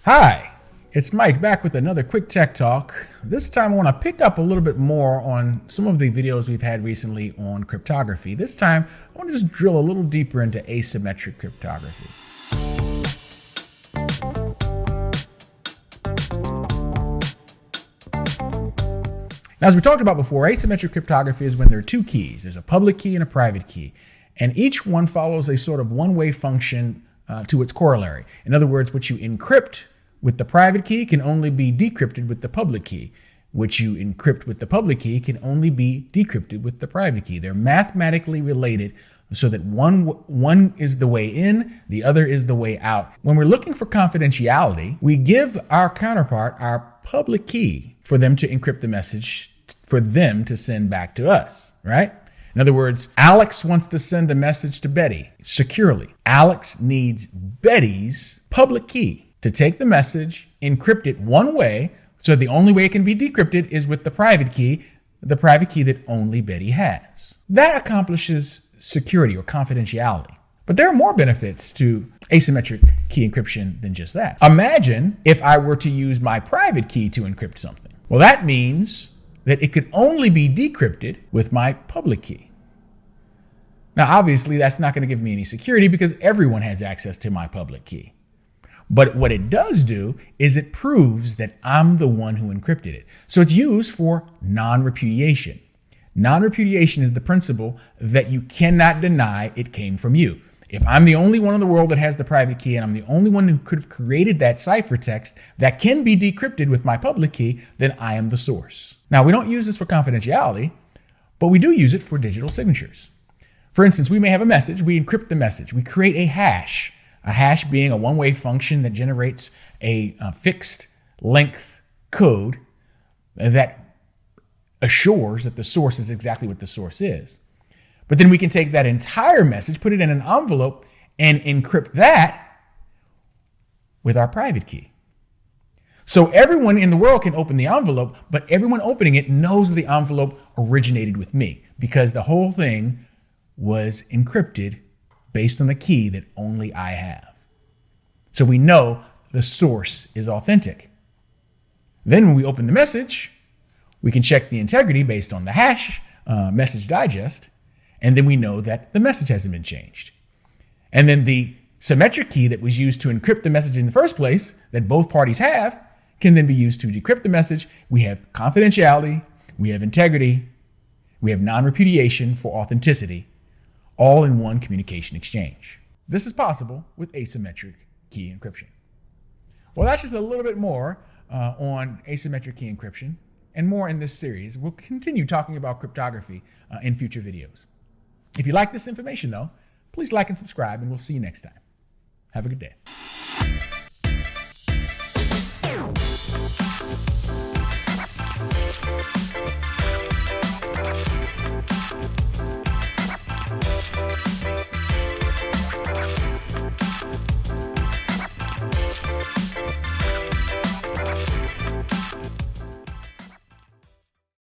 Hi, it's Mike back with another quick tech talk. This time I want to pick up a little bit more on some of the videos we've had recently on cryptography. This time I want to just drill a little deeper into asymmetric cryptography. Now, as we talked about before, asymmetric cryptography is when there are two keys. There's a public key and a private key, and each one follows a sort of one-way function to its corollary. In other words, what you encrypt with the private key can only be decrypted with the public key. What you encrypt with the public key can only be decrypted with the private key. They're mathematically related so that one is the way in, the other is the way out. When we're looking for confidentiality, we give our counterpart our public key for them to encrypt the message, for them to send back to us, right? In other words, Alex wants to send a message to Betty securely. Alex needs Betty's public key to take the message, encrypt it one way, so the only way it can be decrypted is with the private key that only Betty has. That accomplishes security or confidentiality. But there are more benefits to asymmetric key encryption than just that. Imagine if I were to use my private key to encrypt something. Well, that means that it could only be decrypted with my public key. Now, obviously, that's not going to give me any security because everyone has access to my public key. But what it does do is it proves that I'm the one who encrypted it. So it's used for non-repudiation. Non-repudiation is the principle that you cannot deny it came from you. If I'm the only one in the world that has the private key and I'm the only one who could have created that ciphertext that can be decrypted with my public key, then I am the source. Now, we don't use this for confidentiality, but we do use it for digital signatures. For instance, we may have a message, we encrypt the message, we create a hash being a one-way function that generates a fixed length code that assures that the source is exactly what the source is. But then we can take that entire message, put it in an envelope, and encrypt that with our private key. So everyone in the world can open the envelope, but everyone opening it knows the envelope originated with me because the whole thing was encrypted based on the key that only I have. So we know the source is authentic. Then when we open the message, we can check the integrity based on the hash message digest, and then we know that the message hasn't been changed. And then the symmetric key that was used to encrypt the message in the first place that both parties have can then be used to decrypt the message. We have confidentiality, we have integrity, we have non-repudiation for authenticity, all in one communication exchange. This is possible with asymmetric key encryption. Well, that's just a little bit more on asymmetric key encryption and more in this series. We'll continue talking about cryptography in future videos. If you like this information, though, please like and subscribe, and we'll see you next time. Have a good day.